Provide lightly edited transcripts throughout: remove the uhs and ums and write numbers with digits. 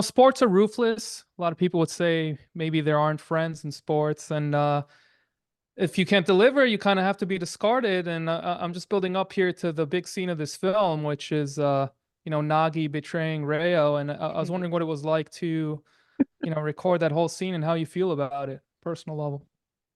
Sports are ruthless. A lot of people would say maybe there aren't friends in sports, and if you can't deliver, you kind of have to be discarded. And I'm just building up here to the big scene of this film, which is Nagi betraying Reo, and I was wondering what it was like to record that whole scene and how you feel about it, personal level.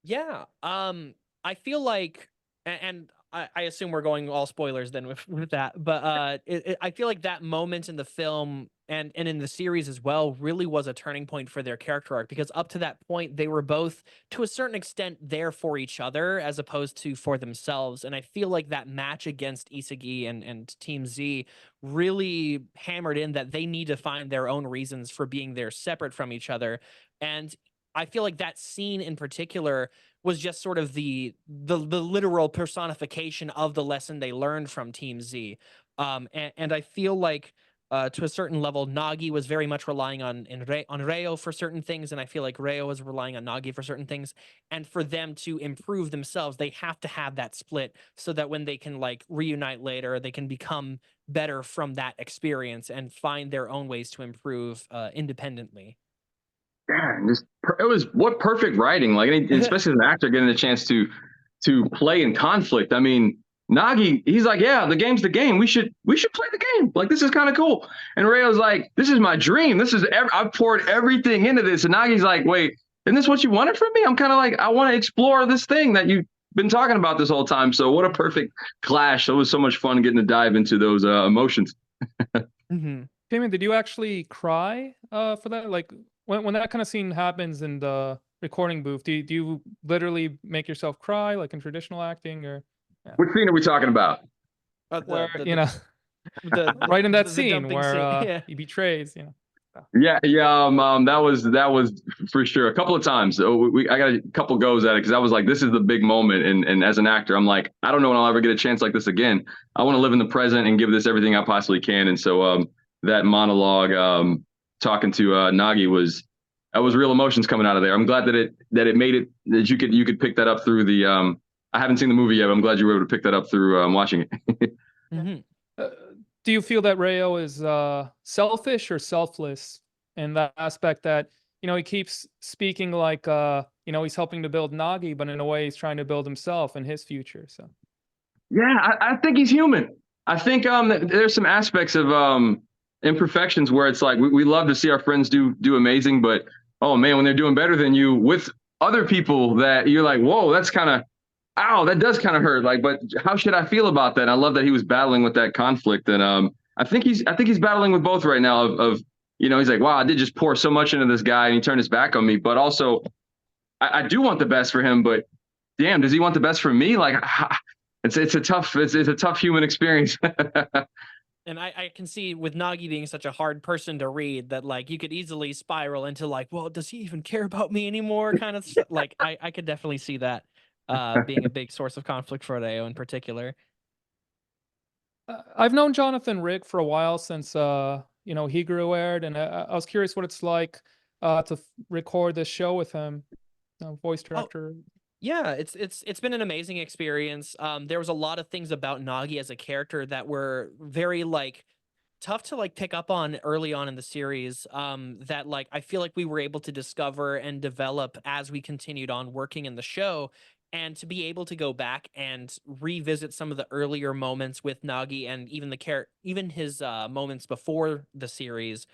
Yeah. I feel like, and I assume we're going all spoilers then with that, but I feel like that moment in the film and in the series as well really was a turning point for their character arc, because up to that point they were both to a certain extent there for each other as opposed to for themselves. And I feel like that match against Isagi and Team Z really hammered in that they need to find their own reasons for being there separate from each other. And I feel like that scene in particular was just sort of the literal personification of the lesson they learned from Team Z. And I feel like to a certain level, Nagi was very much relying on Reo for certain things, and I feel like Reo was relying on Nagi for certain things. And for them to improve themselves, they have to have that split so that when they can like reunite later, they can become better from that experience and find their own ways to improve independently. Yeah, and it was what perfect writing. Like, especially as an actor, getting a chance to play in conflict. I mean, Nagi, he's like, yeah, the game's the game. We should play the game. Like, this is kind of cool. And Rayo's like, this is my dream. I've poured everything into this. And Nagi's like, wait, isn't this what you wanted from me? I'm kind of like, I want to explore this thing that you've been talking about this whole time. So what a perfect clash. It was so much fun getting to dive into those emotions. Hmm. Damien, did you actually cry for that? Like when that kind of scene happens in the recording booth, do you literally make yourself cry like in traditional acting, or yeah, What scene are we talking about? where The right in that the scene dumping where scene. Yeah. he betrays, Oh. Yeah, yeah, that was for sure a couple of times. So I got a couple goes at it because I was like, this is the big moment, and as an actor, I'm like, I don't know when I'll ever get a chance like this again. I want to live in the present and give this everything I possibly can. And so that monologue, talking to Nagi was real emotions coming out of there. I'm glad that it made it that you could pick that up through the. I haven't seen the movie yet, but I'm glad you were able to pick that up through watching it. Hmm. Uh, do you feel that Rayo is selfish or selfless in that aspect that, he keeps speaking like, he's helping to build Nagi, but in a way he's trying to build himself and his future. So, Yeah, I think he's human. I think there's some aspects of imperfections where it's like we love to see our friends do amazing, but oh man, when they're doing better than you with other people, that you're like, whoa, that's kind of ow, that does kind of hurt. Like, but how should I feel about that? And I love that he was battling with that conflict, and I think he's battling with both right now. He's like, wow, I did just pour so much into this guy, and he turned his back on me, but also I do want the best for him, but damn, does he want the best for me? Like, it's a tough human experience. And I can see with Nagi being such a hard person to read that like you could easily spiral into like, well, does he even care about me anymore? Kind of like I could definitely see that being a big source of conflict for Reo in particular. I've known Jonathan Rick for a while since, He aired, and I was curious what it's like to record this show with him, voice Oh, director. yeah, it's been an amazing experience. There was a lot of things about Nagi as a character that were very like tough to like pick up on early on in the series. That like I feel like we were able to discover and develop as we continued on working in the show. And to be able to go back and revisit some of the earlier moments with Nagi and even his moments before the series,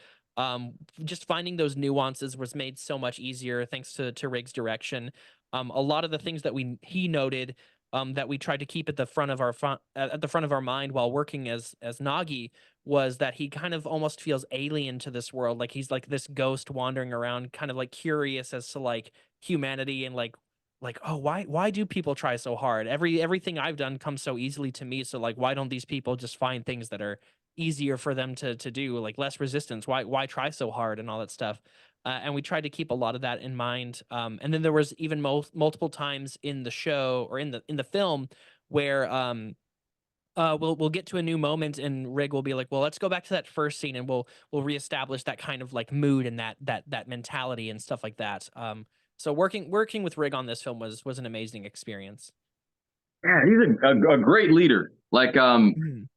just finding those nuances was made so much easier thanks to Rig's direction. A lot of the things that he noted, that we tried to keep at the front of our mind while working as Nagi, was that he kind of almost feels alien to this world, like he's like this ghost wandering around, kind of like curious as to like humanity and like, oh, why do people try so hard? Everything I've done comes so easily to me, so like why don't these people just find things that are easier for them to do, like less resistance? Why try so hard and all that stuff? And we tried to keep a lot of that in mind. And then there was even multiple times in the show or in the film where we'll get to a new moment and Rig will be like, well, let's go back to that first scene and we'll reestablish that kind of like mood and that mentality and stuff like that. So working with Rig on this film was an amazing experience. Yeah, he's a great leader. Like,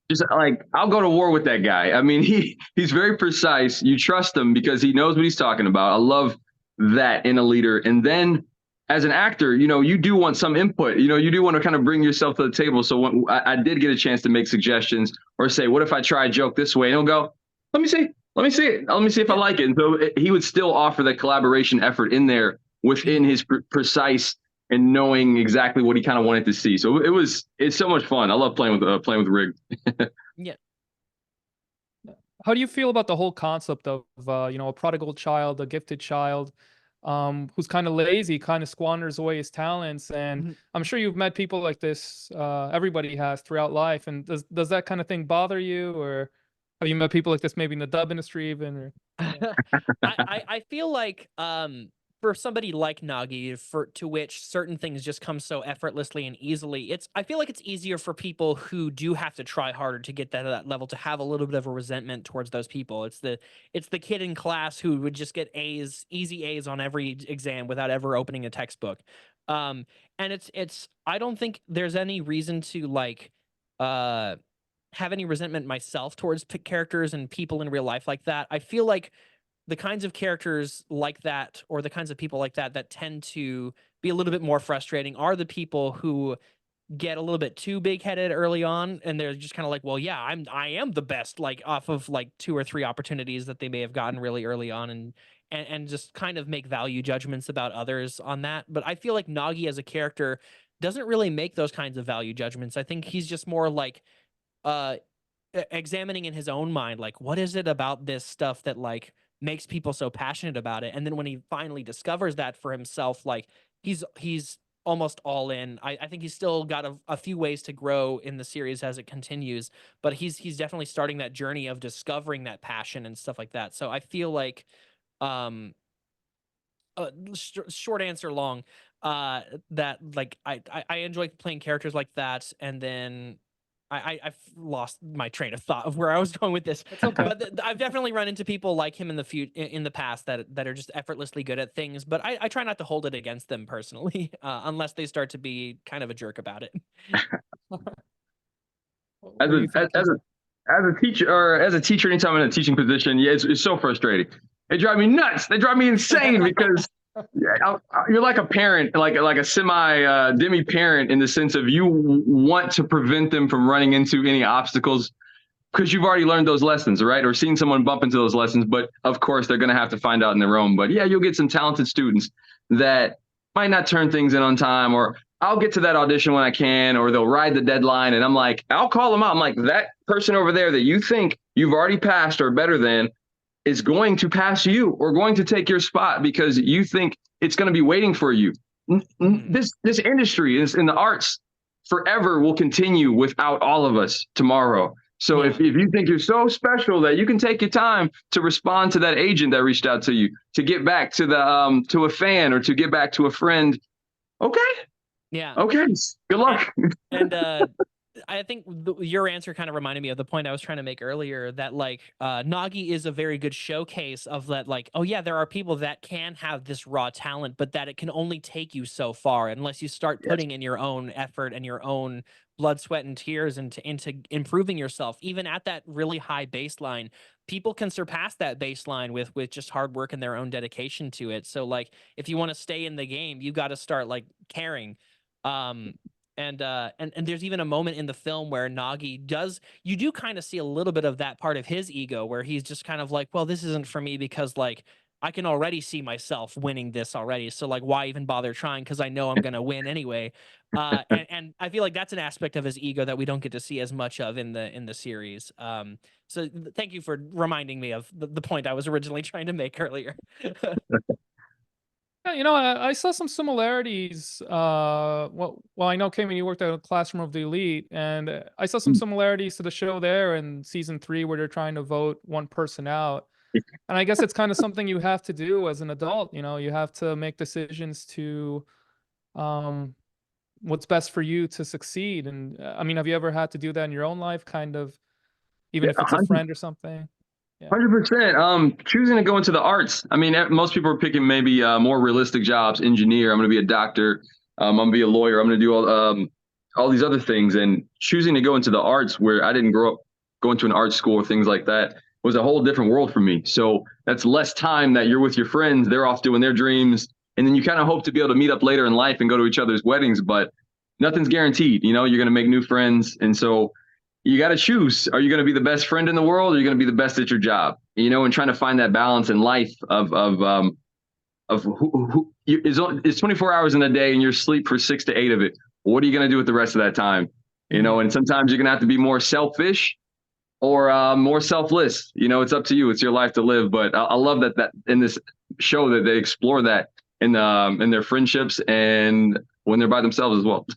just like, I'll go to war with that guy. I mean, he's very precise. You trust him because he knows what he's talking about. I love that in a leader. And then as an actor, you do want some input. You do want to kind of bring yourself to the table. So when I did get a chance to make suggestions or say, what if I try a joke this way? And he'll go, let me see it. Let me see if I like it. And so he would still offer that collaboration effort in there within his precise and knowing exactly what he kind of wanted to see. So it's so much fun. I love playing with Rig. Yeah. How do you feel about the whole concept of a prodigal child, a gifted child, who's kind of lazy, kind of squanders away his talents? And I'm sure you've met people like this. Everybody has throughout life. And does that kind of thing bother you, or have you met people like this maybe in the dub industry even? Or, I feel like for somebody like Nagi, to which certain things just come so effortlessly and easily, I feel like it's easier for people who do have to try harder to get that to that level to have a little bit of a resentment towards those people. It's the kid in class who would just get A's, easy A's on every exam without ever opening a textbook. And it's I don't think there's any reason to like have any resentment myself towards characters and people in real life like that. I feel like the kinds of characters like that, or the kinds of people like that that tend to be a little bit more frustrating, are the people who get a little bit too big-headed early on, and they're just kind of like, well, yeah, I am the best, like off of like 2 or 3 opportunities that they may have gotten really early on, and just kind of make value judgments about others on that. But I feel like Nagi as a character doesn't really make those kinds of value judgments. I think he's just more like examining in his own mind, like, what is it about this stuff that like makes people so passionate about it? And then when he finally discovers that for himself, like he's almost all in. I think he's still got a few ways to grow in the series as it continues, but he's definitely starting that journey of discovering that passion and stuff like that. So I feel like short answer long, that like I enjoy playing characters like that. And then I've lost my train of thought of where I was going with this. It's okay. But I've definitely run into people like him in the past that are just effortlessly good at things. But I try not to hold it against them personally, unless they start to be kind of a jerk about it. As a teacher, anytime I'm in a teaching position, yeah, it's so frustrating. They drive me nuts. They drive me insane because you're like a parent, like a semi demi parent, in the sense of you want to prevent them from running into any obstacles because you've already learned those lessons, right? Or seen someone bump into those lessons. But of course, they're going to have to find out on their own. But yeah, you'll get some talented students that might not turn things in on time, or I'll get to that audition when I can, or they'll ride the deadline. And I'm like, I'll call them out. I'm like, that person over there that you think you've already passed or better than is going to pass you or going to take your spot because you think it's going to be waiting for you. This industry is in the arts forever will continue without all of us tomorrow. So if you think you're so special that you can take your time to respond to that agent that reached out to you, to get back to the to a fan, or to get back to a friend, okay. Yeah. Okay. Good luck. And I think your answer kind of reminded me of the point I was trying to make earlier, that like Nagi is a very good showcase of that, like, oh yeah, there are people that can have this raw talent, but that it can only take you so far unless you start putting in your own effort and your own blood, sweat, and tears into improving yourself. Even at that really high baseline, people can surpass that baseline with just hard work and their own dedication to it. So like, if you want to stay in the game, you got to start like caring. And there's even a moment in the film where Nagi you do kind of see a little bit of that part of his ego, where he's just kind of like, well, this isn't for me because like I can already see myself winning this already. So like, why even bother trying? Because I know I'm going to win anyway. And I feel like that's an aspect of his ego that we don't get to see as much of in the series. So thank you for reminding me of the point I was originally trying to make earlier. Yeah, I saw some similarities. Well, I know, Cayman, you worked at a Classroom of the Elite, and I saw some similarities to the show there in season 3, where they're trying to vote one person out. And I guess it's kind of something you have to do as an adult. You have to make decisions to what's best for you to succeed. And I mean, have you ever had to do that in your own life, kind of, even if it's a friend or something? 100%. Choosing to go into the arts. I mean, most people are picking maybe more realistic jobs. Engineer. I'm going to be a doctor. I'm going to be a lawyer. I'm going to do all these other things. And choosing to go into the arts, where I didn't grow up going to an art school or things like that was a whole different world for me. So that's less time that you're with your friends. They're off doing their dreams. And then you kind of hope to be able to meet up later in life and go to each other's weddings, but nothing's guaranteed. You know, you're going to make new friends. And so you got to choose. Are you going to be the best friend in the world, or are you going to be the best at your job? You know, and trying to find that balance in life of who it's 24 hours in a day and you're asleep for 6 to 8 of it. What are you going to do with the rest of that time? You know, and sometimes you're going to have to be more selfish or more selfless. You know, it's up to you. It's your life to live. But I love that in this show that they explore that in their friendships and when they're by themselves as well.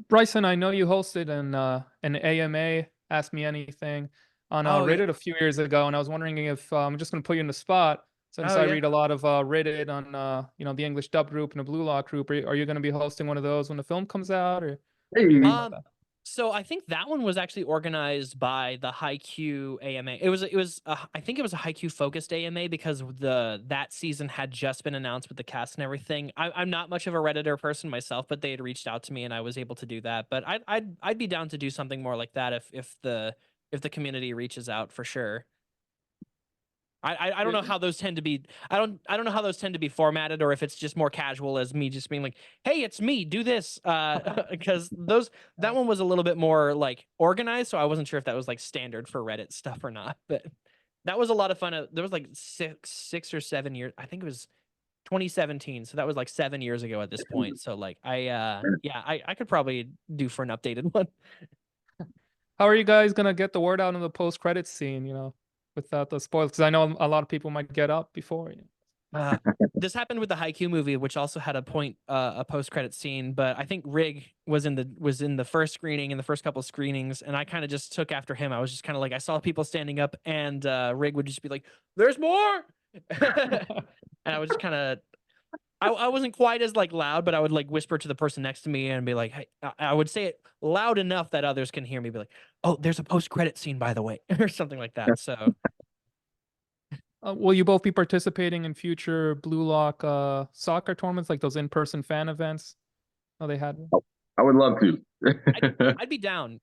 Bryson, I know you hosted an AMA, Ask Me Anything, on Reddit a few years ago, and I was wondering if I'm just going to put you in the spot since I read a lot of Reddit on you know, the English dub group and the Blue Lock group. Are you going to be hosting one of those when the film comes out, or what do you think about that? So I think that one was actually organized by the Haikyuu AMA. It was I think it was a Haikyuu focused AMA because that season had just been announced with the cast and everything. I'm not much of a Redditor person myself, but they had reached out to me and I was able to do that. But I'd be down to do something more like that if the community reaches out, for sure. I don't know how those tend to be. I don't know how those tend to be formatted, or if it's just more casual as me just being like, "Hey, it's me, do this." Because that one was a little bit more like organized, so I wasn't sure if that was like standard for Reddit stuff or not. But that was a lot of fun. There was like 6 or 7 years. I think it was 2017, so that was like 7 years ago at this point. So like I could probably do for an updated one. How are you guys gonna get the word out in the post-credit scene, you know, without the spoilers? Because I know a lot of people might get up before. You know. This happened with the Haikyuu movie, which also had a post-credit scene. But I think Rig was in the first screening, in the first couple of screenings, and I kind of just took after him. I was just kind of like, I saw people standing up, and Rig would just be like, "There's more," and I was just kind of. I wasn't quite as like loud, but I would like whisper to the person next to me and be like, "Hey," I would say it loud enough that others can hear me. Be like, "Oh, there's a post-credit scene, by the way," or something like that. So, will you both be participating in future Blue Lock soccer tournaments, like those in-person fan events? Oh, they had one. I would love to. I'd be down.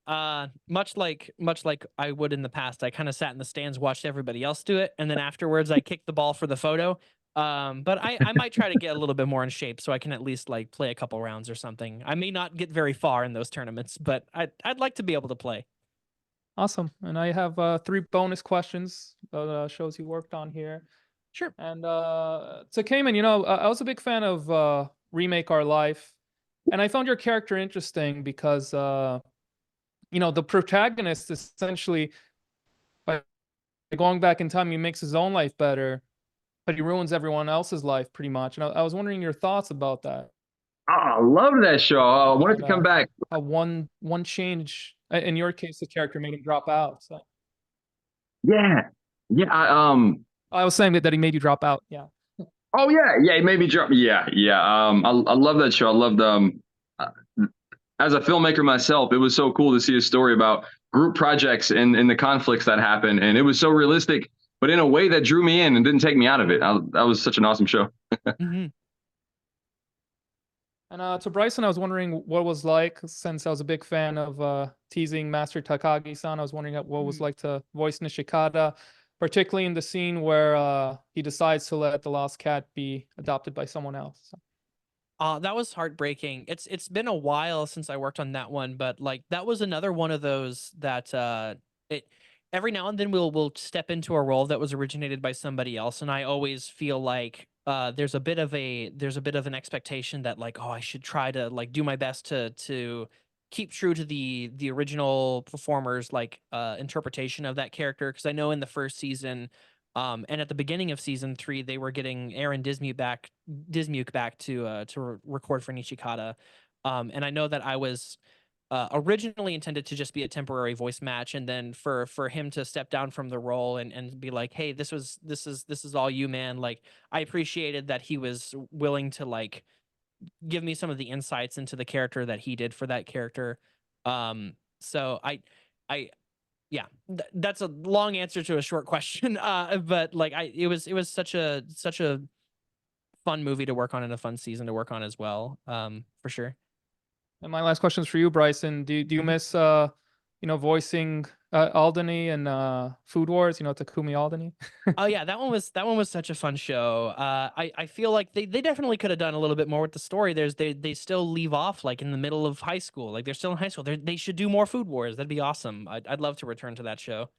Much like I would in the past. I kind of sat in the stands, watched everybody else do it, and then afterwards I kicked the ball for the photo. But I might try to get a little bit more in shape so I can at least like play a couple rounds or something. I may not get very far in those tournaments, but I'd like to be able to play. Awesome. And I have 3 bonus questions about shows you worked on here. Sure. And so Cayman, you know, I was a big fan of Remake Our Life, and I found your character interesting because you know, the protagonist essentially, by going back in time, he makes his own life better, but he ruins everyone else's life pretty much. And I was wondering your thoughts about that. Oh, I love that show. I wanted to come back. One change, in your case, the character made him drop out. So. Yeah. I was saying that he made you drop out. Yeah. Oh yeah, it made me drop. Yeah. I love that show. I loved as a filmmaker myself, it was so cool to see a story about group projects and the conflicts that happen, and it was so realistic, but in a way that drew me in and didn't take me out of it. That was such an awesome show. And to Bryson, I was wondering what it was like, since I was a big fan of teasing Master Takagi-san. I was wondering what it was like to voice Nishikata, particularly in the scene where he decides to let the lost cat be adopted by someone else. So. That was heartbreaking. It's been a while since I worked on that one, but like that was another one of those that it every now and then we'll step into a role that was originated by somebody else, and I always feel like there's a bit of an expectation that like, oh, I should try to like do my best to keep true to the original performer's like interpretation of that character, because I know in the first season and at the beginning of season 3, they were getting Aaron Dismuke back to record for Nishikata. And I know that I was originally intended to just be a temporary voice match, and then for him to step down from the role and be like, hey, this is all you, man. Like, I appreciated that he was willing to like give me some of the insights into the character that he did for that character. So I yeah, that's a long answer to a short question. But like it was such a fun movie to work on and a fun season to work on as well. For sure. And my last question is for you, Bryson. Do you miss you voicing Alderney and Food Wars, Takumi Alderney. Oh yeah, that one was such a fun show. I feel like they definitely could have done a little bit more with the story. They still leave off like in the middle of high school. Like they're still in high school. They should do more Food Wars. That'd be awesome. I'd love to return to that show.